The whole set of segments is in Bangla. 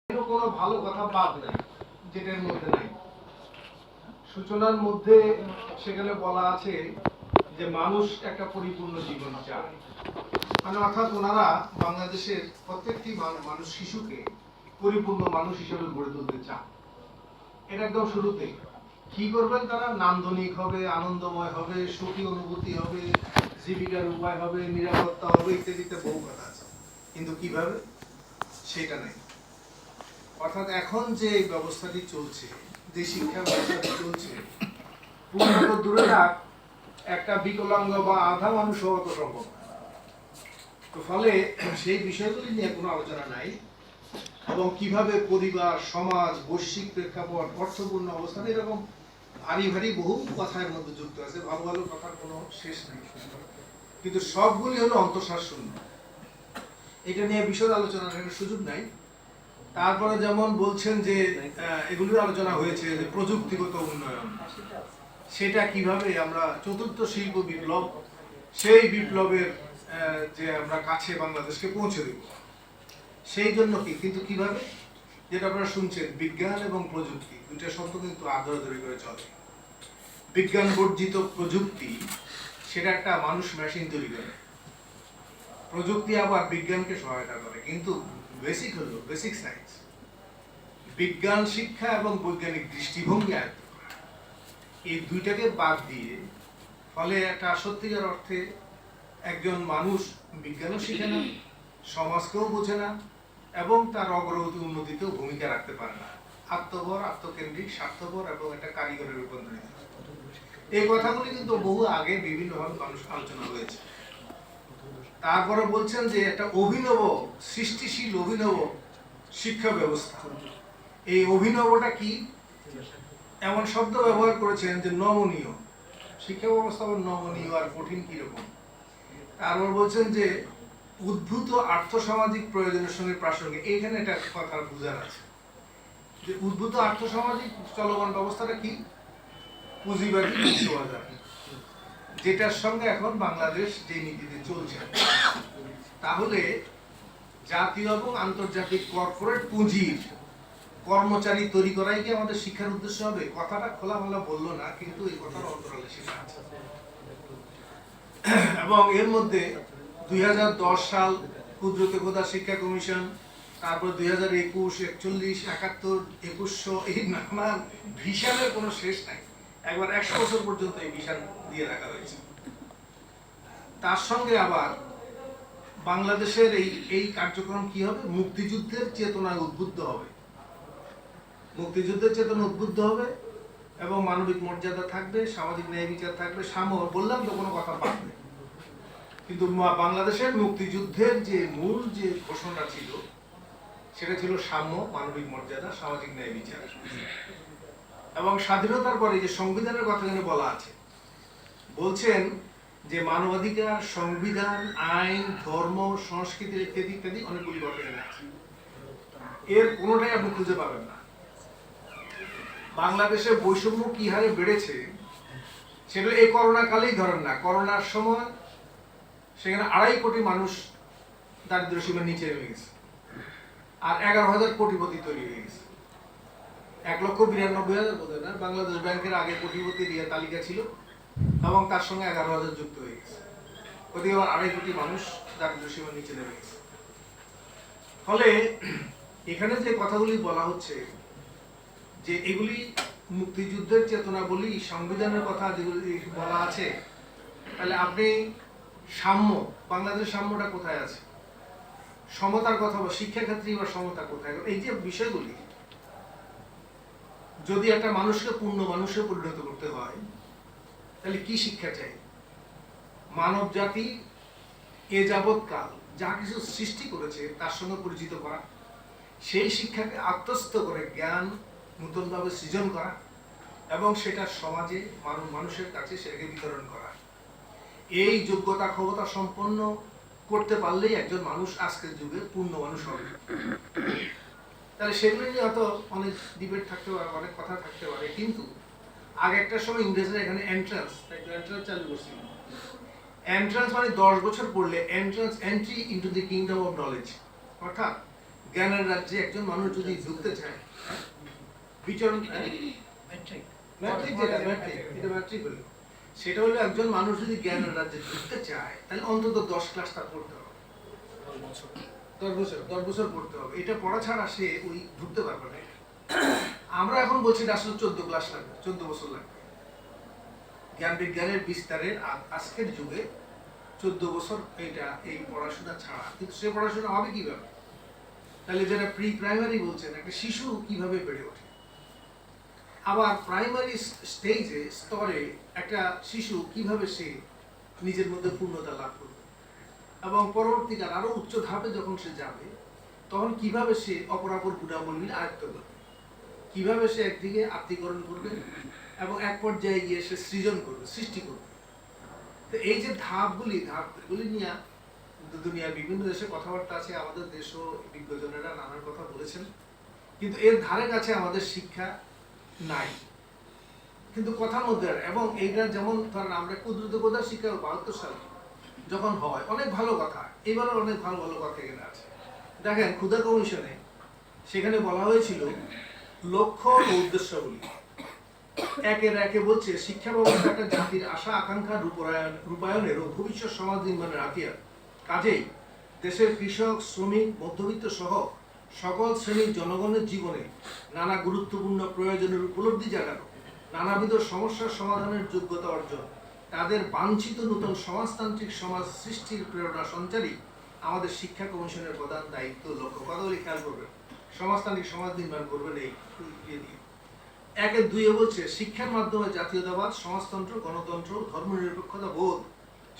কোনো ভালো কথা বাদ নাই যেটার মধ্যে নাই। সূচনার মধ্যে সেখানে বলা আছে যে মানুষ একটা পরিপূর্ণ জীবন চায়, মানে অর্থাৎ ওনারা বাংলাদেশের প্রত্যেকটি মানুষ শিশুকে পরিপূর্ণ মানুষ হিসেবে গড়ে তুলতে চান। এটা একদম শুরুতেই কি করবেন তারা? নান্দনিক হবে, আনন্দময় হবে, সুখী অনুভূতি হবে, জীবিকার উপায় হবে, নিরাপত্তা হবে, ইত্যাদিতে বহু কথা আছে। কিন্তু কিভাবে সেটা নেই। অর্থাৎ এখন যে ব্যবস্থাটি চলছে, যে শিক্ষা ব্যবস্থাটি চলছে, পূর্ণত দূরে থাক, একটা বিকলাঙ্গ বা আধা মানুষ হওয়া তো সম্ভব না। তো ফলে সেই বিষয়গুলি নিয়ে কোনো আলোচনা নাই, এবং কিভাবে পরিবার, সমাজ, বৈশ্বিক প্রেক্ষাপট, অর্থপূর্ণ অবস্থান, এরকম ভারী ভারী বহু কথার মধ্যে যুক্ত আছে। ভালো ভালো কথার কোনো শেষ নেই, কিন্তু সবগুলি হলো অন্তঃসার শূন্য। এটা নিয়ে বিশদ আলোচনার সুযোগ নাই। তারপরে যেমন বলছেন যে এগুলির আলোচনা হয়েছে যে প্রযুক্তিগত উন্নয়ন, সেটা কিভাবে আমরা চতুর্থ শিল্প বিপ্লব, সেই বিপ্লবের যে আমরা কাছে বাংলাদেশকে পৌঁছে দেব, সেই জন্য কি, কিন্তু কিভাবে, যেটা আপনারা শুনছেন, বিজ্ঞান এবং প্রযুক্তি দুইটা শব্দ কিন্তু আদরাদরি করে চলে। বিজ্ঞান বর্জিত প্রযুক্তি, সেটা একটা মানুষ মেশিন তৈরি করে, প্রযুক্তি আবার বিজ্ঞানকে সহায়তা করে, কিন্তু বেসিক হলো বেসিক সায়েন্স, বিজ্ঞান শিক্ষা এবং বৈজ্ঞানিক দৃষ্টিভঙ্গি আয়ত্ত করা, এই দুইটাকে বাদ দিয়ে ফলে একটা সত্যিকার অর্থে একজন মানুষ বিজ্ঞানও শিখে না, সমাজকেও বোঝে না, এবং তার অগ্রগতি উন্নতিতেও ভূমিকা রাখতে পারে না। আত্মভর, আত্মকেন্দ্রিক, স্বার্থপর এবং একটা কারিগরে রূপান্তরিত। এই কথাগুলি কিন্তু বহু আগে বিভিন্নভাবে মানুষ আলোচনা হয়েছে। তারপরে বলছেন যে একটা অভিনব, সৃষ্টিশীল অভিনব শিক্ষা ব্যবস্থা। এই অভিনবটা কি? এমন শব্দ ব্যবহার করেছেন যে নমনীয় শিক্ষা ব্যবস্থা, নমনীয় আর কঠিন কিরকম। তারপর বলছেন যে উদ্ভূত আর্থসামাজিক প্রয়োজনের সঙ্গে প্রাসঙ্গিক। এইখানে একটা কথা বোঝার আছে যে উদ্ভূত আর্থসামাজিক চলমান ব্যবস্থাটা কি? পুঁজিবাদী বিশ্ববাজার, যেটার সঙ্গে এখন বাংলাদেশ যে নীতিতে চলছে। তাহলে জাতীয় এবং আন্তর্জাতিক কর্পোরেট পুঁজির কর্মচারী তৈরি করাই কি আমাদের শিক্ষার উদ্দেশ্য হবে? কথাটা খোলামেলা বললো না, কিন্তু এই কথার অন্তরালে সেটা আছে। এবং এর মধ্যে 2010 সাল ক্ষুদ্রতে খোদা শিক্ষা কমিশন, তারপর 2021, 41, 71, 2100, এই নানান ভিশনের কোনো শেষ নাই। একবার 100 বছর পর্যন্ত এই ভিশন দিয়ে রাখা হয়েছে। তার সঙ্গে আবার বাংলাদেশের এই কার্যক্রম কি হবে? মুক্তিযুদ্ধের চেতনায় উদ্বুদ্ধ হবে, মুক্তিযুদ্ধের চেতনা উদ্বুদ্ধ হবে, এবং মানবিক মর্যাদা থাকবে, সামাজিক ন্যায় বিচার থাকবে, সাম্য। বললাম তো কোনো কথা পাবে, কিন্তু বাংলাদেশের মুক্তিযুদ্ধের যে মূল যে ঘোষণা ছিল, সেটা ছিল সাম্য, মানবিক মর্যাদা, সামাজিক ন্যায় বিচার। এবং স্বাধীনতার পরে যে সংবিধানের কথা এখানে বলা আছে, বলছেন যে মানবাধিকার, সংবিধান, আইন, ধর্ম, সংস্কৃতি ইত্যাদি ইত্যাদি অনেকগুলি কথা এখানে আছে। এর কোনোটাই আপনি খুঁজে পাবেন না। বাংলাদেশে বৈষম্য কি হারে বেড়েছে সেটা এই করোনা কালেই ধরেন না। করোনার সময় সেখানে 2.5 কোটি মানুষ দারিদ্র সীমার নিচে নেমে গেছে, আর 11,000 কোটিপতি তৈরি হয়ে গেছে। 1,92,000 বোধ হয় না, বাংলাদেশ ব্যাংকের আগে কোটিপতি তালিকা ছিল, এবং তার সঙ্গে 11,000 যুক্ত হয়ে গেছে। ওদিকে আবার 2.5 কোটি মানুষ দারিদ্র সীমার নিচে নেমে গেছে। ফলে এখানে যে কথাগুলি বলা হচ্ছে, যে এগুলি মুক্তিযুদ্ধের চেতনা বলি, সংবিধানের কথা যেগুলি বলা আছে, তাহলে আপনি সাম্য, বাংলাদেশের সাম্যটা কোথায় আছে? সমতার কথা বা শিক্ষাক্ষেত্রে বা সমতা কোথায়? এই যে বিষয়গুলি, যদি একটা মানুষকে পূর্ণ মানুষে পরিণত করতে হয়, তাহলে কি শিক্ষা চাই? মানব জাতি এ যাবৎকাল যা কিছু সৃষ্টি করেছে তার সঙ্গে পরিচিত করা, সেই শিক্ষাকে আত্মস্থ করে জ্ঞান নতুনভাবে সৃজন করা, এবং সেটা সমাজে মানুষের কাছে সেটাকে বিতরণ করা। এই যোগ্যতা ক্ষমতা সম্পন্ন করতে পারলেই একজন মানুষ আজকের যুগে পূর্ণ মানুষ হবে। তাহলে সেগুলো নিয়ে হয়তো অনেক ডিবেট থাকতে পারে, অনেক কথা থাকতে পারে, কিন্তু আগে একটা সময় ইংরেজরা এখানে এন্ট্রান্স চালু করছিল। এন্ট্রান্স মানে 10 বছর পড়লে entrance, entry into the kingdom of knowledge, অর্থাৎ জ্ঞানের রাজ্যে একজন মানুষ যদি ঢুকতে চায়, বিচরণ ম্যাট্রিক হলো, সেটা হলো একজন মানুষ যদি জ্ঞানের রাজ্যে ঢুকতে চায় তাহলে অন্তত 10 ক্লাস তার পড়তে হবে, 10 বছর পড়তে হবে। এটা পড়া ছাড়া সে ওই ঢুকতে পারবে না। আমরা এখন বলছি আসলে 14 ক্লাস লাগবে, 14 বছর লাগবে। জ্ঞান বিজ্ঞানের বিস্তারের আজকের যুগে 14 বছর এটা এই পড়াশোনা ছাড়া, কিন্তু সে পড়াশোনা হবে কিভাবে? তাহলে যারা প্রি প্রাইমারি বলছেন, একটা শিশু কিভাবে বেড়ে ওঠে, আবার প্রাইমারি স্টেজে স্তরে একটা শিশু কিভাবে সে নিজের মধ্যে পূর্ণতা লাভ করবে, এবং পরবর্তীকাল আরো উচ্চ ধাপে যখন সে যাবে তখন কিভাবে সে অপরাপর গুণাবলী আয়ত্ত করবে, কিভাবে সে একদিকে আত্মীকরণ করবে এবং এক পর্যায়ে গিয়ে সে সৃজন করবে, সৃষ্টি করবে। তো এই যে ধাপগুলি নিয়ে দুনিয়ার বিভিন্ন দেশে কথাবার্তা আছে, আমাদের দেশও বিজ্ঞজনেরা নানান কথা বলেছেন, কিন্তু এর ধারে কাছে আমাদের শিক্ষা নাই। কিন্তু কথার মধ্যে, এবং এইটা যেমন ধরেন আমরা কুদ্রুতকতার শিক্ষা 72 সালে যখন হয়, অনেক ভালো কথা, এবারও অনেক ভালো ভালো কথা এখানে আছে। দেখেন ক্ষুধা কমিশনে সেখানে বলা হয়েছিল লক্ষ্য ও উদ্দেশ্যগুলি। একে বলছে শিক্ষা ব্যবস্থা একটা জাতির আশা আকাঙ্ক্ষা রূপায়ণের ও ভবিষ্যৎ সমাজ নির্মাণের হাতিয়ার। কাজেই দেশের কৃষক, শ্রমিক, মধ্যবিত্ত সহ সকল শ্রেণীর জনগণের জীবনে নানা গুরুত্বপূর্ণ প্রয়োজনের উপলব্ধি জাগানো, নানাবিধ সমস্যার সমাধানের যোগ্যতা অর্জন, তাদের বাঞ্ছিত নতুন সমাজতান্ত্রিক সমাজ সৃষ্টির প্রেরণা সঞ্চারী আমাদের শিক্ষা কমিশনের প্রধান দায়িত্ব, লক্ষ্য। কথাগুলি খেয়াল করবেন, সমাজতান্ত্রিক সমাজ নির্মাণ করবেন এই ইয়ে দিয়ে। 1-2 বলছে শিক্ষার মাধ্যমে জাতীয়তাবাদ, সমাজতন্ত্র, গণতন্ত্র, ধর্মনিরপেক্ষতা বোধ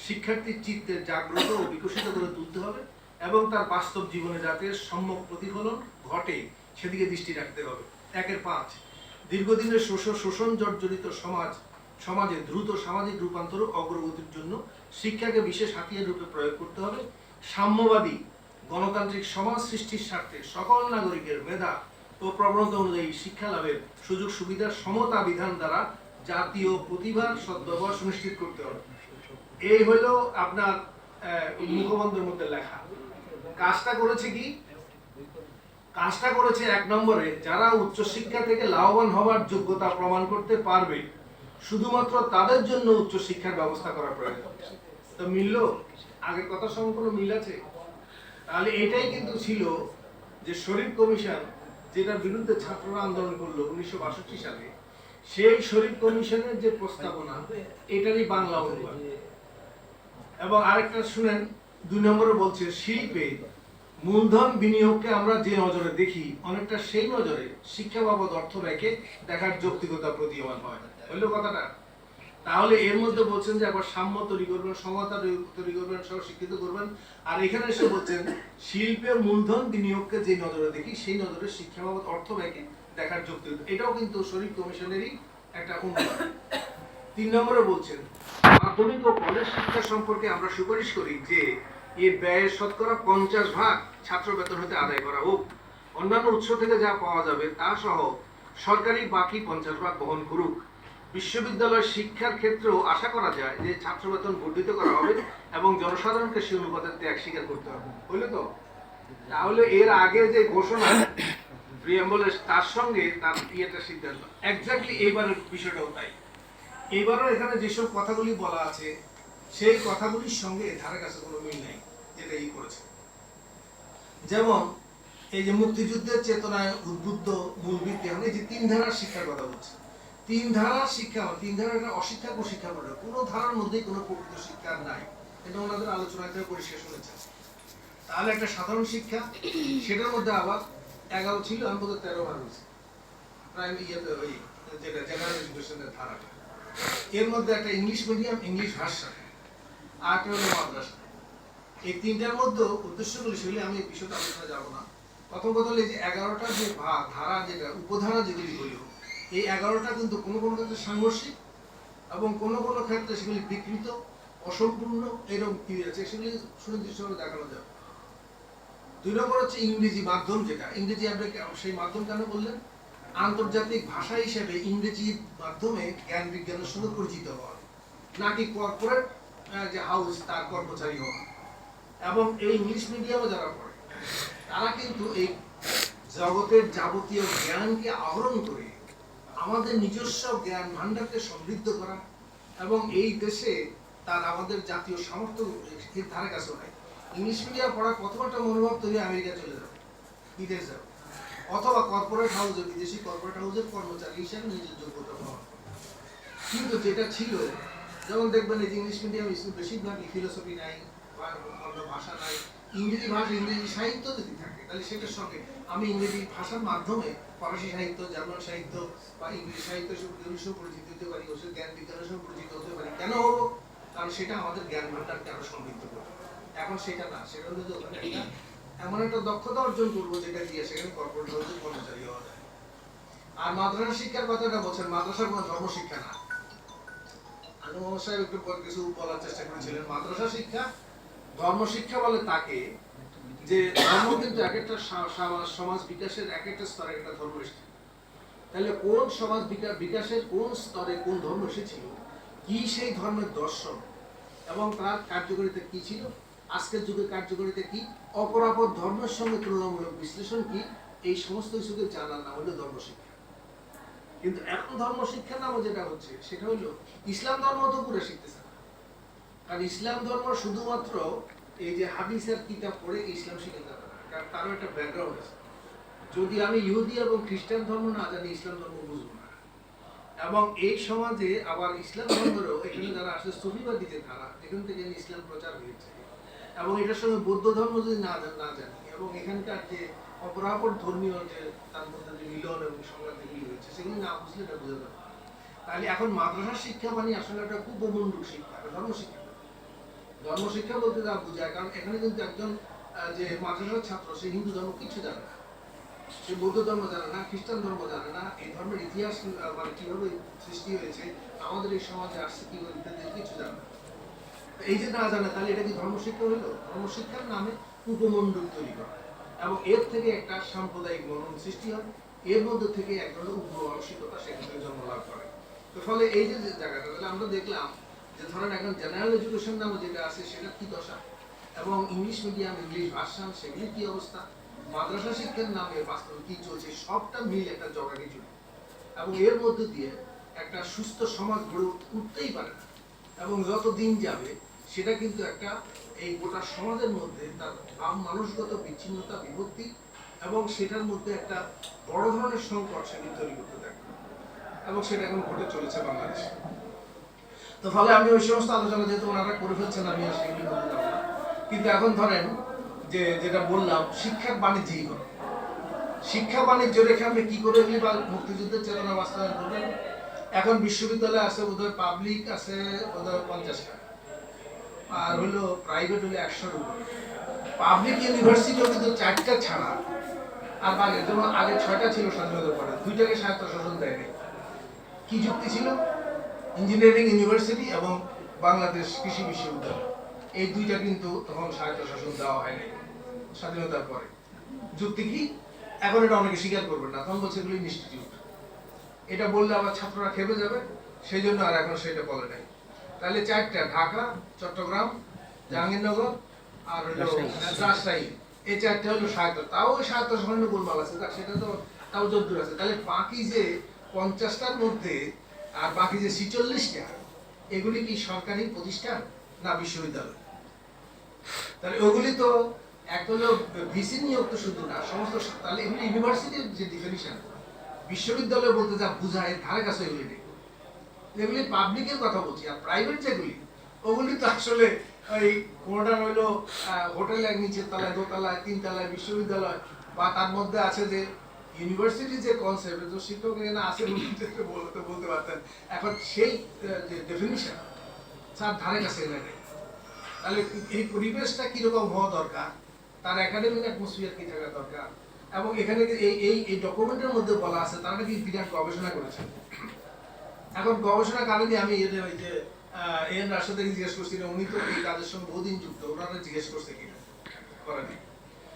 শিক্ষার্থীর চিত্তে জাগ্রত ও বিকশিত করে তুলতে হবে এবং তার বাস্তব জীবনে যাতে সম্যক প্রতিফলন ঘটে সেদিকে দৃষ্টি রাখতে হবে। 1-5 দীর্ঘদিনের শোষণ জর্জরিত সমাজে দ্রুত সামাজিক রূপান্তর অগ্রগতির জন্য শিক্ষাকে বিশেষ হাতিয়ার রূপে প্রয়োগ করতে হবে। সাম্যবাদী গণতান্ত্রিক সমাজ সৃষ্টির স্বার্থে সকল নাগরিকের মেধা ও প্রবণতা অনুযায়ী শিক্ষা লাভের সুযোগ সুবিধার সমতা বিধান দ্বারা জাতীয় প্রতিভার সদ্ব্যবহার সুনিশ্চিত করতে হবে। এই হলো আপনার মুখবন্ধের মধ্যে লেখা। কাজটা করেছে কি? কাজটা করেছে 1 নম্বরে, যারা উচ্চশিক্ষা থেকে লাভবান হওয়ার যোগ্যতা প্রমাণ করতে পারবে শুধুমাত্র তাদের জন্য উচ্চশিক্ষার ব্যবস্থা করা প্রয়োজন। তো মিলল? আগের কথার সঙ্গে কোনো মিল আছে? তাহলে এটাই কিন্তু ছিল যে শরীফ কমিশন যেটার বিরুদ্ধে ছাত্ররা আন্দোলন করলো 1962 সালে, সেই শরীফ কমিশনের যে প্রস্তাবনা এটারই বাংলা অনুবাদ। এবং আরেকটা শুনেন, 2 নম্বরে বলছে শিল্পে মূলধন বিনিয়োগকে আমরা যে নজরে দেখি অনেকটা সেই নজরে শিক্ষা বাবদ অর্থ রেখে দেখার যৌক্তিকতা প্রতীয়মান হয়। হইলো কথাটা? তাহলে এর মধ্যে বলছেন যে আবার সাম্য তৈরি করবেন, সমতা তৈরি করবেন, সব শিক্ষিত করবেন, আর এখানে এসে বলছেন শিল্পে মূলধন বিনিয়োগকে যে নজরে দেখি সেই নজরে শিক্ষা বাবদ অর্থ রেখে দেখার যৌক্তিকতা। এটাও কিন্তু শরীফ কমিশনেরই একটা অনুবাদ। 3 নম্বরে বলছেন মাধ্যমিক ও কলেজ শিক্ষা সম্পর্কে আমরা সুপারিশ করি যে এর ব্যয়ের শতকরা 50% ছাত্র বেতন হতে আদায় করা হোক। অন্যান্য উৎস থেকে যা পাওয়া যাবে তা সহ সরকারি বাকি 50% বহন করুক। বিশ্ববিদ্যালয় শিক্ষার ক্ষেত্রেও আশা করা যায় যে ছাত্র বেতন বর্ধিত করা হবে এবং জনসাধারণকে সেই অনুপাতে ত্যাগ স্বীকার করতে হবে। বুঝলে তো? তাহলে এর আগে যে ঘোষণা প্রিয়াম্বলের তার সঙ্গে তার ইয়েটা সিদ্ধান্ত এক্স্যাক্টলি এইবারের বিষয়টাও তাই। এবারও এখানে যেসব কথাগুলি বলা আছে সেই কথাগুলির সঙ্গে ধারে কাছে কোনো মিল নেই যেটা ই করেছে। যেমন এই যে মুক্তিযুদ্ধের চেতনায় উদ্বুদ্ধ মূল ভিত্তি, এই যে 3 ধারার শিক্ষার কথা বলছে, 3 ধারার শিক্ষা, 3 ধারাটা অশিক্ষা কুশিক্ষা বলে কোনো ধারার মধ্যে কোনো প্রকৃত শিক্ষা নাই, এটা ওনাদের আলোচনাতে পরিষ্কার শুনেছেন। তাহলে একটা সাধারণ শিক্ষা, সেটার মধ্যে আবার 11 ছিল, অন্তত 13 বার হয়েছে প্রাইমারি ইয়েতে, ওই যেটা জেনারেল এডুকেশনের ধারাটা। এর মধ্যে একটা ইংলিশ মিডিয়াম, ইংলিশ ভাষা, আর একটা হলো মাদ্রাসা। এই 3টার মধ্যে উদ্দেশ্যগুলি সেগুলি আমি এই বিষয়টা আলোচনা যাব না। প্রথম কথা হলো যে 11টা যে ধারা, যেটা উপধারা যেগুলি হইল, এই 11টা কিন্তু কোনো কোনো ক্ষেত্রে সাংঘর্ষিক এবং কোনো কোনো ক্ষেত্রে সেগুলি বিকৃত, অসম্পূর্ণ, এরকম কি আছে সেগুলি সুনির্দিষ্টভাবে দেখানো যাবে। 2 নম্বর হচ্ছে ইংরেজি মাধ্যম, যেটা ইংরেজি আপনি সেই মাধ্যম কেন বললেন? আন্তর্জাতিক ভাষা হিসেবে ইংরেজির মাধ্যমে জ্ঞান বিজ্ঞানের সঙ্গে পরিচিত হওয়া, নাকি কর্পোরেট যে হাউস তার কর্মচারী হওয়া। এবং এই ইংলিশ মিডিয়ামে যারা পড়ে তারা কিন্তু এই জগতের যাবতীয় জ্ঞানকে আহরণ করে আমাদের নিজস্ব জ্ঞান ভান্ডারকে সমৃদ্ধ করা এবং এই দেশে তার আমাদের জাতীয় সামর্থ্য এর ধারে কাছে নাই। ইংলিশ মিডিয়াম পড়ার প্রথম একটা মনোভাব তৈরি আমেরিকা চলে যাবে, বিদেশ যাবে, অথবা কর্পোরেট হাউসে বিদেশি কর্পোরেট হাউসের কর্মচারী হিসেবে নিজের যোগ্যতা প্রমাণ করবে। কিন্তু যেটা ছিল, যেমন দেখবেন এই ইংলিশ মিডিয়াম স্কুল বেশিরভাগই ফিলোসফি নাই বা অন্য ভাষা নাই, ইংরেজি ভাষা ইংরেজি সাহিত্য যদি থাকে তাহলে সেটার সঙ্গে আমি ইংরেজি ভাষার মাধ্যমে ফরাসি সাহিত্য, জার্মান সাহিত্য বা ইংরেজি সাহিত্য সহ পরিচিত হতে পারি, ওষুধ জ্ঞান বিজ্ঞানের সহ পরিচিত হতে পারি। কেন হবো? কারণ সেটা আমাদের জ্ঞান ভান্ডারকে আরো সমৃদ্ধ করবে। এখন সেটা না, সেটা হলো যে ওখানে একটা এমন একটা দক্ষতা অর্জন করবো যেটা দিয়ে সেখানে কর্পোরেট হাউসে কর্মচারী হওয়া যায়। আর মাদ্রাসা শিক্ষার কথাটা বলছেন, মাদ্রাসার কোনো ধর্মশিক্ষা না। আমি মোহাম্মদ সাহেব একটু পর কিছু বলার চেষ্টা করেছিলেন। মাদ্রাসা শিক্ষা ধর্ম শিক্ষা বলে তাকে, যে ধর্ম কিন্তু এক একটা সমাজ বিকাশের এক একটা স্তরে একটা ধর্ম এসেছে। তাহলে কোন সমাজ বিকাশের কোন স্তরে কোন ধর্ম এসেছিল, কি সেই ধর্মের দর্শন এবং তার কার্যকারিতা কি ছিল, আজকের যুগে কার্যকারিতা কি, অপরাপর ধর্মের সঙ্গে তুলনামূলক বিশ্লেষণ কি, এই সমস্ত কিছুকে জানার নাম হলো ধর্মশিক্ষা। কিন্তু এখন ধর্ম শিক্ষার নামও যেটা হচ্ছে সেটা হলো ইসলাম ধর্ম তো পুরো শিখতেছে না। কারণ ইসলাম ধর্ম শুধুমাত্র এই যে হাদিসের কিতাব পড়ে ইসলাম শিখে যাবে না, কারণ তারও একটা ব্যাকগ্রাউন্ড আছে। যদি আমি ইহুদি এবং খ্রিস্টান ধর্ম না জানি, ইসলাম ধর্ম বুঝবো না। এবং এই সমাজে আবার ইসলাম ধর্মেরও এখানে যারা আসলে সুফিবাদী যে ধারা, যেখান থেকে ইসলাম প্রচার হয়েছে, এবং এটার সঙ্গে বৌদ্ধ ধর্ম যদি না জানি, এবং এখানকার যে অপরাপর ধর্মীয় যে তার মধ্যে যে মিলন এবং সংঘাত যেগুলি হয়েছে সেগুলি না বুঝলে এটা বোঝা যাবে। তাহলে এখন মাদ্রাসা শিক্ষা মানে আসলে একটা খুব উপমণ্ডক শিক্ষা, ধর্মশিক্ষা। ধর্মশিক্ষা বলতে যা বোঝায়, কারণ এখানে কিন্তু একজন যে মাদ্রাসার ছাত্র, সে হিন্দু ধর্ম কিছু জানে না, সে বৌদ্ধ ধর্ম জানে না, খ্রিস্টান ধর্ম জানে না, এই ধর্মের ইতিহাস মানে কিভাবে সৃষ্টি হয়েছে, আমাদের এই সমাজে আসছে কিভাবে, ইত্যাদি কিছু জানে না। এই যে না জানে, তাহলে এটা কি ধর্মশিক্ষা হইলো? ধর্মশিক্ষার নামে উপমণ্ডল তৈরি করা এবং এর থেকে একটা সাম্প্রদায়িক মনন সৃষ্টি হয়, এর মধ্যে থেকে এক ধরনের উগ্র মানসিকতা সেখানে জন্ম লাভ করে। তো ফলে এই যে জায়গাটা, তাহলে আমরা দেখলাম যে ধরেন এখন জেনারেল এডুকেশন নামে যেটা আছে সেটা কি দশা, এবং ইংলিশ মিডিয়াম, ইংলিশ ভার্সন, সেগুলির কি অবস্থা, মাদ্রাসা শিক্ষার নামে বাস্তবে কি চলছে, সবটা মিল একটা জগাড়ি জুড়ে। এবং এর মধ্যে দিয়ে একটা সুস্থ সমাজ গড়ে উঠতেই পারে না। এবং যত দিন যাবে সেটা কিন্তু একটা এই গোটা সমাজের মধ্যে তার মানসগত বিচ্ছিন্নতা, বিভক্তি এবং সেটার মধ্যে একটা বড় ধরনের সংকট সেটি তৈরি করতে থাকবে, এবং সেটা এখন ঘটে চলেছে বাংলাদেশে। তো ফলে আমি ওই সমস্ত আলোচনা যেহেতু ওনারা করে ফেলছেন, আমি আর সেগুলি বলতে যাব না। কিন্তু এখন ধরেন যে যেটা বললাম, শিক্ষার বাণিজ্যিকরণ, শিক্ষা বাণিজ্য রেখে আপনি কি করে এগুলি মুক্তিযুদ্ধের চেতনা বাস্তবায়ন করবেন। এখন বিশ্ববিদ্যালয় আছে বোধহয়, পাবলিক আছে বোধহয় 50টা, আর হলো প্রাইভেট হলো 100-র উপরে। পাবলিক ইউনিভার্সিটিও কিন্তু 4টা ছাড়া আর বাকি, যেমন আগে 6টা ছিল স্বাধীনতার পরে, 2টাকে স্বায়ত্তশাসন দেয়নি। কি যুক্তি ছিল? ইঞ্জিনিয়ারিং ইউনিভার্সিটি এবং বাংলাদেশ কৃষি বিশ্ববিদ্যালয়, এই 2টা কিন্তু তখন স্বায়ত্তশাসন দেওয়া হয়নি স্বাধীনতার পরে। যুক্তি কি? এখন এটা অনেকে স্বীকার করবে না, তখন বলছে এগুলো ইনস্টিটিউট। এটা বললে আবার ছাত্ররা খেপে যাবে, সেই জন্য আর এখন সেটা বলে নাই। তাহলে 4টা, ঢাকা, চট্টগ্রাম, জাহাঙ্গীরনগর আর রাজশাহী, এই 4টা হলো স্বায়ত্ত। তাও ওই স্বায়ত্তশাসনের গোলমাল আছে, সেটা তো তাও যদ্দূর আছে। তাহলে বাকি যে 50টার মধ্যে আর বাকি যে 46টা, এগুলি কি সরকারি প্রতিষ্ঠান না বিশ্ববিদ্যালয়? তাহলে ওগুলি তো এক হলো ভিসি নিয়োগ তো শুধু না, সমস্ত। তাহলে এগুলি ইউনিভার্সিটির যে ডিফিনিশন, বিশ্ববিদ্যালয় বলতে যা বোঝায় ধারে কাছে এগুলি নেই। এগুলি পাবলিকের কথা বলছি। আর প্রাইভেট যেগুলি, ওগুলি তো আসলে ওই কোনটা হইলো হোটেলের নিচের তলায়, দোতলায়, 3তলায় বিশ্ববিদ্যালয়, বা তার মধ্যে আছে যে ইউনিভার্সিটি যে কনসেপ্ট, তো শিক্ষক এখানে আছে বলতে পারতেন। এখন সেই যে ডেফিনিশন তার ধারে কাছে এনে নেই। তাহলে এই পরিবেশটা কিরকম হওয়া দরকার, তার একাডেমিক অ্যাটমসফিয়ার কি থাকা দরকার। এবং এখানে এই ডকুমেন্টের মধ্যে বলা আছে তারা নাকি বিরাট গবেষণা করেছে। এখন গবেষণা কারণে আমি ওই যে এন রাশেদকে জিজ্ঞেস করছিলাম, উনি তো এই কাজের সঙ্গে বহুদিন যুক্ত, ওনারা জিজ্ঞেস করছে কিনা করেনি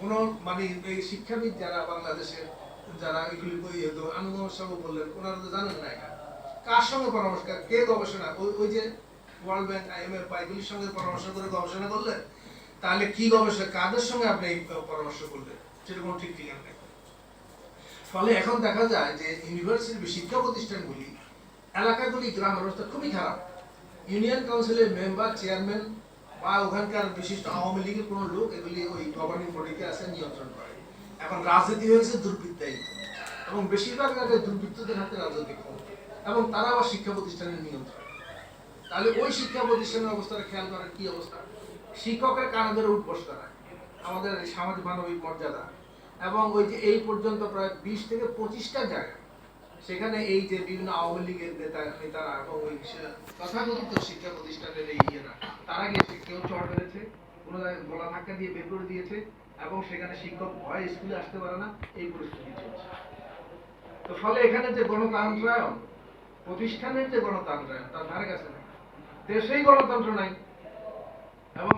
কোনো, মানে এই শিক্ষাবিদ যারা বাংলাদেশের যারা এগুলি আনন্দ সাহেব বললেন, ওনারা তো জানেন না এটা কার সঙ্গে পরামর্শ, কে গবেষণা, ওই যে ওয়ার্ল্ড ব্যাংক, IMF বা এগুলির সঙ্গে পরামর্শ করে গবেষণা করলেন। তাহলে কি গবেষণা, কাদের সঙ্গে আপনি পরামর্শ করলেন? সেটা কোনো ঠিক ঠিকানা নেই। ফলে এখন দেখা যায় যে ইউনিভার্সিটি শিক্ষা প্রতিষ্ঠানগুলি এলাকাগুলি গ্রামের অবস্থা খুবই খারাপ। ইউনিয়ন কাউন্সিলের মেম্বার চেয়ারম্যান বা ওখানকার বিশিষ্ট আওয়ামী লীগের কোনো লোক এগুলি ওই গভর্নিং বডিতে আছে, নিয়ন্ত্রণ করে। এখন রাজনীতি হয়েছে দুর্বৃত্তায়িত এবং বেশিরভাগ জায়গায় দুর্বৃত্তদের হাতে রাজনৈতিক ক্ষমতা এবং তারা আবার শিক্ষা প্রতিষ্ঠানের নিয়ন্ত্রণ। তাহলে ওই শিক্ষা প্রতিষ্ঠানের অবস্থাটা খেয়াল করার কি অবস্থা, শিক্ষকের কানে ধরে উঠবস করা আমাদের সামাজিক মানবিক মর্যাদা, এবং ওই যে এই পর্যন্ত প্রায় 20 থেকে 25টা জায়গা সেখানে এই যে বিভিন্ন আওয়ামী লীগের নেতারা এবং ওই তথাকথিত শিক্ষা প্রতিষ্ঠানের এই ইয়েরা তারা গিয়ে কেউ চড় মেরেছে, কোনো জায়গায় গলা ধাক্কা দিয়ে বের করে দিয়েছে এবং সেখানে শিক্ষক ভয় স্কুলে আসতে পারে না, এই পরিস্থিতি চলছে। তো ফলে এখানে যে গণতন্ত্রায়ন, প্রতিষ্ঠানের যে গণতন্ত্রায়ন তার ধারে কাছে নাই, দেশেই গণতন্ত্র নাই। এবং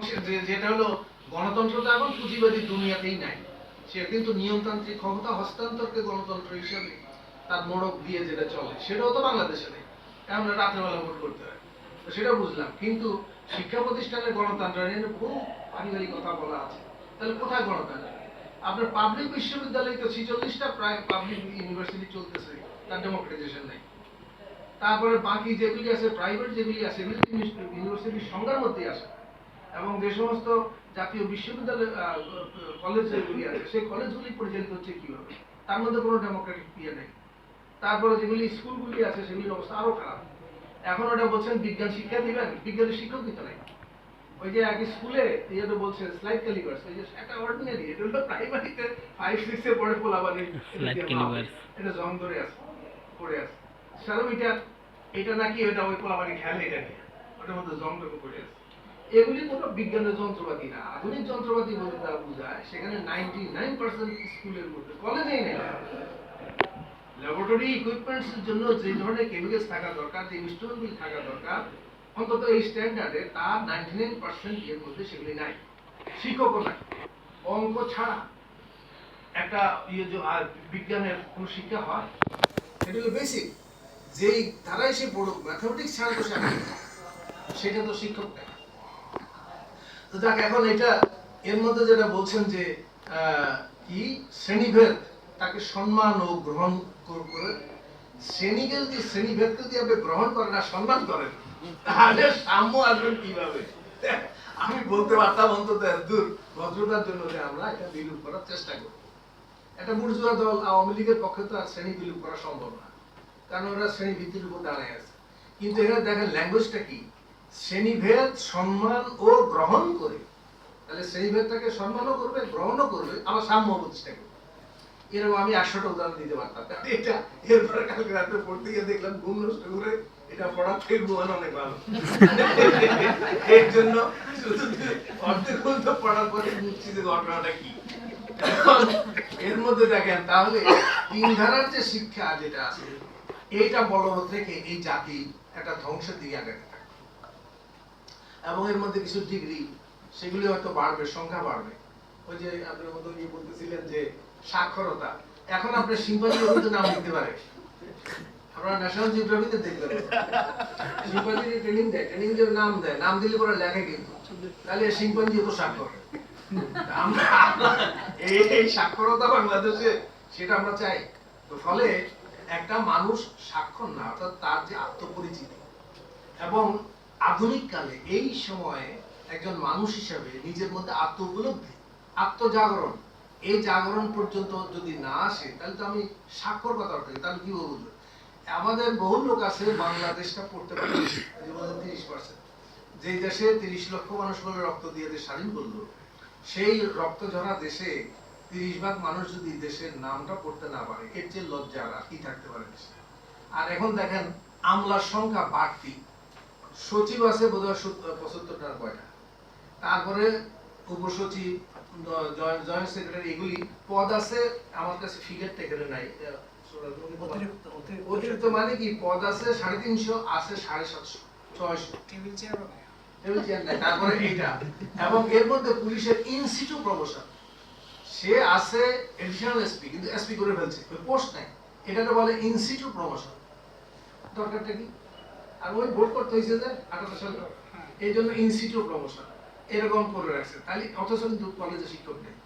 যেটা হলো গণতন্ত্র তো এখন পুঁজিবাদী দুনিয়াতেই নাই, সে কিন্তু নিয়মতান্ত্রিক ক্ষমতা হস্তান্তরকে গণতন্ত্র হিসেবে তার মোড়ক দিয়ে যেটা চলে সেটাও তো বাংলাদেশে নেই। আমরা রাত্রেবেলা ভোট করতে হয়, তো সেটা বুঝলাম, কিন্তু শিক্ষা প্রতিষ্ঠানের গণতন্ত্র বহু পারিবারিক কথা বলা আছে। তাহলে কোথায় গণতন্ত্র? আপনার পাবলিক বিশ্ববিদ্যালয় তো 46টা প্রায় পাবলিক ইউনিভার্সিটি চলতেছে, তার ডেমোক্রেটাইজেশন নেই। তারপরে বাকি যেগুলি আছে প্রাইভেট যেগুলি আছে সেগুলি ইউনিভার্সিটির সংজ্ঞার মধ্যেই আসে, এবং যে সমস্ত জাতীয় বিশ্ববিদ্যালয় কলেজ যেগুলি আছে সেই কলেজগুলি পরিচালিত হচ্ছে কিভাবে, তার মধ্যে কোনো ডেমোক্রেটিক ইয়ে নেই। তারপরে যেগুলি স্কুলগুলি আছে সেগুলির অবস্থা আরো খারাপ। এখন ওটা বলছেন বিজ্ঞান শিক্ষা দিবেন, বিজ্ঞানের শিক্ষক দিতে নাই। ওই যে এক স্কুলে ইয়েটা বলছে স্লাইড ক্যালিভার্স, ওই যে একটা অর্ডিনারি, এটা হলো প্রাইমারিতে 5-6 এ পড়ে পোলাবানি, এটা জং ধরে আছে পড়ে আছে সারা এটা নাকি ওটা ওই পোলাবানি খেলে, এটা নিয়ে ওটার মধ্যে জং ধরে পড়ে আছে। এগুলি কোনো বিজ্ঞানের যন্ত্রপাতি না, আধুনিক যন্ত্রপাতি বলে তারা বোঝায় সেখানে 99% স্কুলের মধ্যে, কলেজেই নেই। ল্যাবরেটরি ইকুইপমেন্টস এর জন্য যে ধরনের কেমিক্যালস থাকা দরকার, যে ইনস্ট্রুমেন্টগুলি থাকা দরকার, অন্তত এই স্ট্যান্ডার্ডে তার 99% এর মধ্যে সেগুলি নাই। শিক্ষকও নাই, অঙ্ক ছাড়া একটা বিজ্ঞানের কোন শিক্ষা হয়? এটা হলো বেসিক, যেই ধারায় সে পড়ুক, ম্যাথমেটিক্স ছাড়া তো সেটা তো শিক্ষক নাই। তো দেখ এখন এটা এর মধ্যে যেটা বলছেন যে কি শ্রেণীভেদ, তাকে সম্মান ও গ্রহণ করে, শ্রেণীকে যদি শ্রেণীভেদকে যদি আপনি গ্রহণ করেন আর সম্মান করেন তাহলে সাম্য আসবেন কিভাবে? আমি বলতে পারতাম অন্তত দূর ভদ্রতার জন্য যে আমরা এটা বিলুপ করার চেষ্টা করি। একটা বুর্জোয়া দল আওয়ামী লীগের পক্ষে তো আর শ্রেণী বিলুপ করা সম্ভব না, কারণ ওরা শ্রেণী ভিত্তির উপর দাঁড়ায় আছে। কিন্তু এখানে দেখেন ল্যাঙ্গুয়েজটা কি, শ্রেণীভেদ সম্মান ও গ্রহণ করে, তাহলে শ্রেণীভেদটাকে সম্মানও করবে, গ্রহণও করবে, আবার সাম্য প্রতিষ্ঠা করবে। এরকম আমি 100টা উদাহরণ দিতে পারতাম। এটা এরপরে কালকে রাতে পড়তে গিয়ে দেখলাম ঘুম নষ্ট করে এটা পড়ার থেকে ঘুমানো অনেক ভালো। এর জন্য অর্ধেক ঘন্টা পড়ার পরে বুঝছি যে ঘটনাটা কি। এর মধ্যে দেখেন তাহলে তিন ধারার যে শিক্ষা যেটা আছে এইটা বলবৎ রেখে এই জাতি একটা ধ্বংসের দিকে আগাতে থাকে, এবং এর মধ্যে কিছু ডিগ্রি সেগুলি হয়তো বাড়বে, সংখ্যা বাড়বে। ওই যে আপনার মতো বলতেছিলেন যে সাক্ষরতা, এখন আপনি সিম্পাজি অভিযোগ নাম দিতে পারে, আপনারা ন্যাশনাল জিওগ্রাফিতে দেখবেন সিম্পাজি ট্রেনিং দেয়, ট্রেনিং যে নাম দেয়, নাম দিলে পরে লেখে কিন্তু, তাহলে সিম্পাজি তো স্বাক্ষর। আমরা এই সাক্ষরতা বাংলাদেশে সেটা আমরা চাই। তো ফলে একটা মানুষ সাক্ষর না, অর্থাৎ তার যে আত্মপরিচিতি, এবং আধুনিক কালে এই সময়ে একজন মানুষ হিসেবে নিজের মধ্যে আত্ম উপলব্ধি, আত্মজাগরণ, এই জাগরণ পর্যন্ত যদি না আসে তাহলে তো আমি স্বাক্ষর কথা বলতে, তাহলে কি বলবো? আমাদের বহু লোক আছে বাংলাদেশটা পড়তে পারে 30%, যে দেশে 30 লক্ষ মানুষ বলে রক্ত দিয়ে দেশ স্বাধীন করলো, সেই রক্ত ঝরা দেশে 30 ভাগ মানুষ যদি দেশের নামটা পড়তে না পারে, এর চেয়ে লজ্জা আর কি থাকতে পারে দেশে? আর এখন দেখেন আমলার সংখ্যা বাড়তি, সচিব আছে বোধহয় 75টা কয়টা, তারপরে উপসচিব, জয়েন্ট সেক্রেটারি, এগুলি পদ আছে আমার কাছে ফিগার টেকেরে নাই, অতিরিক্ত মানে কি পদ আছে 350, আছে 750, 600 টেবিল চেয়ার নাই। তারপরে এইটা, এবং এর মধ্যে পুলিশের ইনসিটু প্রমোশন, সে আছে এডিশনাল এসপি কিন্তু এসপি করে ফেলছে, ওই পোস্ট নাই, এটাকে বলে ইনসিটু প্রমোশন। দরকারটা কি? আর ওই ভোট করতে হয়েছে যে 18 সালে, এই জন্য ইনসিটু প্রমোশন এরকম করে রাখছে, তাহলে অথচ কিন্তু কলেজে শিক্ষক নেই।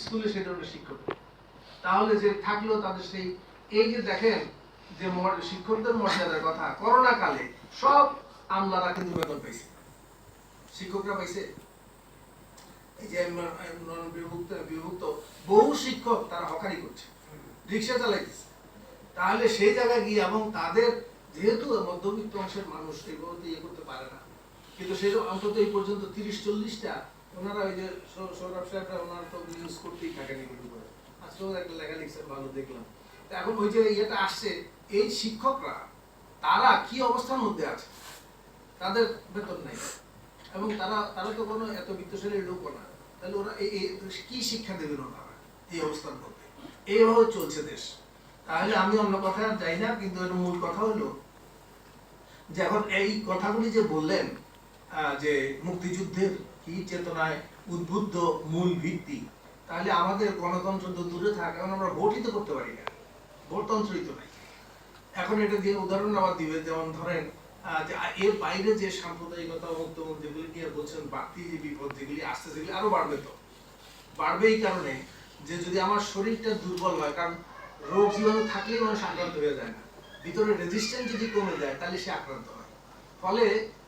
স্কুলে সেই ধরনের শিক্ষক নেই। তাহলে যে থাকলো তাদের সেই, এই যে দেখেন যে শিক্ষকদের মর্যাদার কথা, করোনা কালে সব আমলারা কিন্তু বেতন পাইছে, শিক্ষকরা পাইছে? এই যে বিভক্ত বহু শিক্ষক তারা হকারি করছে, রিক্সা চালাইতেছে। তাহলে সেই জায়গায় গিয়ে, এবং তাদের যেহেতু মধ্যবিত্ত অংশের মানুষ এগুলো ইয়ে করতে পারে না, কিন্তু সেই অন্তত এই পর্যন্ত 30-40টা ওনারা ওই যে সৌরভ সাহেবরা ওনারা তো ইউজ করতেই থাকেন এগুলো করে। আজকেও একটা লেখা লিখছেন, ভালো দেখলাম। এখন ওই যে ইয়েটা আসছে, এই শিক্ষকরা তারা কি অবস্থার মধ্যে আছে, তাদের বেতন নাই, এবং তারা তো কোনো এত বিত্তশালী লোকও না। তাহলে ওরা কি শিক্ষা দেবেন ওনারা এই অবস্থার মধ্যে? এইভাবে চলছে দেশ। তাহলে আমি অন্য কথা আর যাই না, কিন্তু এর মূল কথা হলো যে এখন এই কথাগুলি যে বললেন যে মুক্তিযুদ্ধের কি চেতনায় উদ্বুদ্ধ মূল ভিত্তি, তাহলে আমাদের গণতন্ত্র তো দূরে থাকে, এখন আমরা ভোটই তো করতে পারি না, ভোটতন্ত্রই তো নাই। এখন এটা দিয়ে উদাহরণ আবার দিবে, যেমন ধরেন যে এর বাইরে যে সাম্প্রদায়িকতা মুক্তমুখ যেগুলি নিয়ে বলছেন, বাড়তি যে বিপদ যেগুলি আসছে, যেগুলি আরো বাড়বে। তো বাড়বে এই কারণে যে যদি আমার শরীরটা দুর্বল হয়, কারণ রোগ জীবাণু থাকলেই মানুষ আক্রান্ত হয়ে যায় না, ভিতরে রেজিস্ট্যান্স যদি কমে যায় তাহলে সে আক্রান্ত হয়। ফলে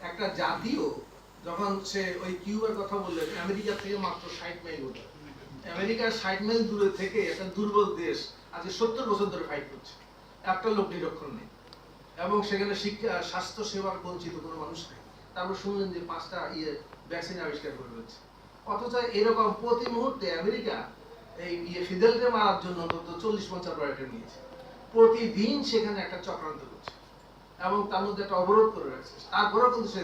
একটা জাতিও যখন সে ওই কিউবার কথা বললেন, আমেরিকা থেকে মাত্র 60 মাইল দূরে, আমেরিকার 60 মাইল দূরে থেকে একটা দুর্বল দেশ আজ 70 বছর ধরে ফাইট করছে, একটা লোক নিরক্ষর নেই, এবং সেখানে শিক্ষা স্বাস্থ্য সেবার বঞ্চিত কোনো মানুষ নেই। তারপর শুনলেন যে 5টা ভ্যাকসিন আবিষ্কার করে ফেলেছে। অথচ এরকম প্রতি মুহূর্তে আমেরিকা এই ফিদেলকে মারার জন্য 40-50 রকেট নিয়েছে, প্রতিদিন সেখানে একটা চক্রান্ত করছে, এবং তার মধ্যে একটা অবরোধ করে রাখছে। তারপরেও কিন্তু সে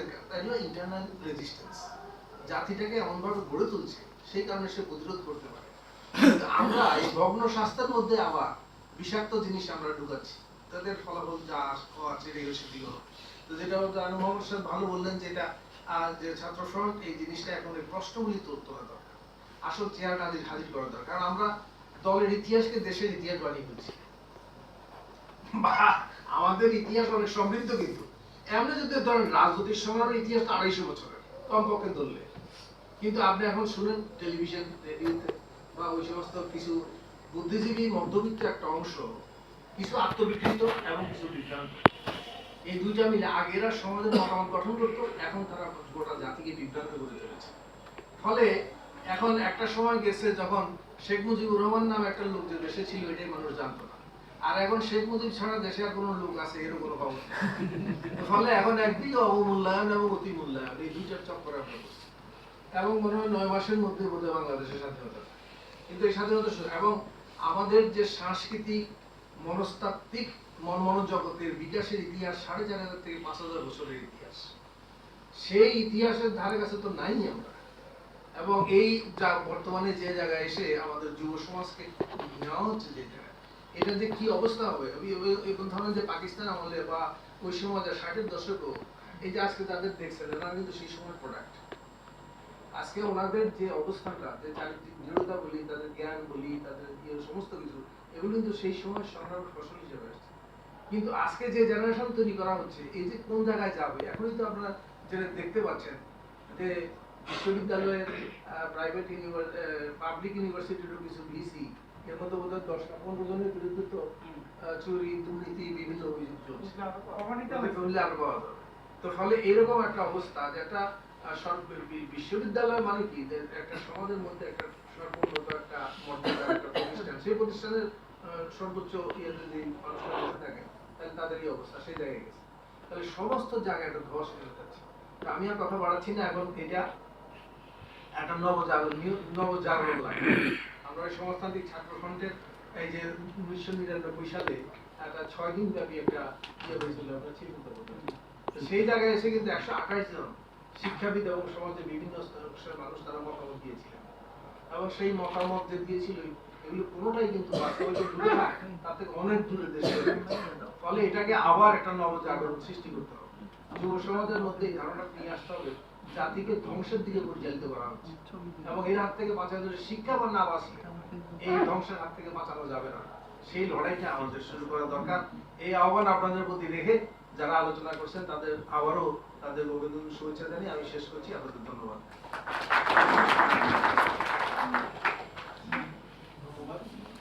ইন্টারনাল রেজিস্ট্যান্স জাতিটাকে এমনভাবে গড়ে তুলছে, সেই কারণে সে প্রতিরোধ করতে পারে। আমরা এই ভগ্ন স্বাস্থ্যের মধ্যে আবার বিষাক্ত জিনিস আমরা ঢুকাচ্ছি, তাদের ফলাফল যা আছে সেদিকে। তো যেটা মোহাম্মদ সাহেব ভালো বললেন, যেটা যে ছাত্র ফ্রন্ট এই জিনিসটা এখন এই প্রশ্নগুলি তোলা দরকার, আসল চেহারাটা হাজির করা দরকার। কারণ আমরা দলের ইতিহাসকে দেশের ইতিহাস বানিয়ে ফেলছি। আমাদের ইতিহাস অনেক সমৃদ্ধ, কিন্তু এমনি যদি ধরেন রাজনৈতিক সময়ের ইতিহাস তো 250 বছরের কমপক্ষে ধরলে, কিন্তু আপনি এখন শুনেন টেলিভিশন রেডিওতে বা ওই সমস্ত কিছু বুদ্ধিজীবী মধ্যবিত্ত একটা অংশ, কিছু আত্মবিকৃত এবং কিছু বিভ্রান্ত, এই দুইটা মিলে আগেরা সমাজের মতামত গঠন করতো, এখন তারা গোটা জাতিকে বিভ্রান্ত করে চলেছে। ফলে এখন একটা সময় গেছে যখন শেখ মুজিবুর রহমান নামে একটা লোক যে দেশে ছিল এটাই মানুষ জানতো না, আর এখন শেখ মুজিব ছাড়া দেশে আর কোনো লোক আছে এর কোনো খবর নেই। ফলে এখন একদিকে অবমূল্যায়ন এবং অতি মূল্যায়ন, এই দুইটার চক্করে আমরা বসছি, এবং মনে হয় 9 মাসের মধ্যে বোধহয় বাংলাদেশের স্বাধীনতা। কিন্তু এই স্বাধীনতা এবং আমাদের যে সাংস্কৃতিক মনস্তাত্ত্বিক মনোজগতের বিকাশের ইতিহাস 4500 থেকে 5000 বছরের ইতিহাস, সেই ইতিহাসের ধারে কাছে তো নাই আমরা। এবং এই যা বর্তমানে যে জায়গায় এসে আমাদের যুব সমাজকে নেওয়া হচ্ছে, যে জায়গায় এটা যে কি অবস্থা হবে, এবং ধরেন যে পাকিস্তান আমলে বা ওই সময় 60-এর দশকও, এই যে আজকে তাদের দেখছেন এরা কিন্তু সেই সময় প্রোডাক্ট। আজকে ওনাদের যে অবস্থানটা, যে চারিত্রিক দৃঢ়তা বলি, তাদের জ্ঞান বলি, তাদের সমস্ত কিছু, এগুলো কিন্তু সেই সময় সংগ্রামের ফসল হিসেবে আসছে। কিন্তু আজকে যে জেনারেশন তৈরি করা হচ্ছে, এই যে কোন জায়গায় যাবে, এখনই তো আপনারা যেটা দেখতে পাচ্ছেন যে বিশ্ববিদ্যালয়ের প্রাইভেট পাবলিক ইউনিভার্সিটিরও কিছু ভিসি, এর মধ্যে বোধহয় 10-15 জনের বিরুদ্ধে তো চুরি দুর্নীতি বিভিন্ন অভিযোগ চলছে। তো ফলে এরকম একটা অবস্থা, যেটা বিশ্ববিদ্যালয় মানে কি, একটা সমাজের মধ্যে একটা সর্বোন্নত একটা মর্যাদা একটা প্রতিষ্ঠান, সেই প্রতিষ্ঠানের সর্বোচ্চ ইয়ে যদি মানুষরা বসে থাকেন, তাহলে তাদের এই অবস্থা সেই জায়গায় গেছে। তাহলে সমস্ত জায়গায় একটা ধস হয়ে যাচ্ছে। আমি আর কথা বাড়াচ্ছি না, এখন এটা একটা নবজাগরণ লাগে। আমরা ওই সমাজতান্ত্রিক ছাত্র ফ্রন্টের এই যে 1999 সালে একটা 6 দিন ব্যাপী একটা ইয়ে হয়েছিল, আমরা চিন্তিত করতে, সেই জায়গায় এসে কিন্তু 128 জন শিক্ষাবিদ এবং সমাজের বিভিন্ন স্তরের মানুষ তারা মতামত দিয়েছিলেন, এবং সেই মতামত যে দিয়েছিল এগুলো কোনোটাই কিন্তু বাস্তবে দূরে না, তার থেকে অনেক দূরে দেশে। ফলে এটাকে আবার একটা নবজাগরণ সৃষ্টি করতে হবে, যুব সমাজের মধ্যে এই ধারণাটা নিয়ে আসতে হবে, জাতিকে ধ্বংসের দিকে পরিচালিত করা হচ্ছে, এবং এর হাত থেকে বাঁচানো যদি শিক্ষা বা না বাঁচলে এই ধ্বংসের হাত থেকে বাঁচানো যাবে না। সেই লড়াইটা আমাদের শুরু করা দরকার। এই আহ্বান আপনাদের প্রতি রেখে যারা আলোচনা করছেন তাদের আবারও তাদের অভিনন্দন শুভেচ্ছা জানিয়ে আমি শেষ করছি। আপনাদের ধন্যবাদ।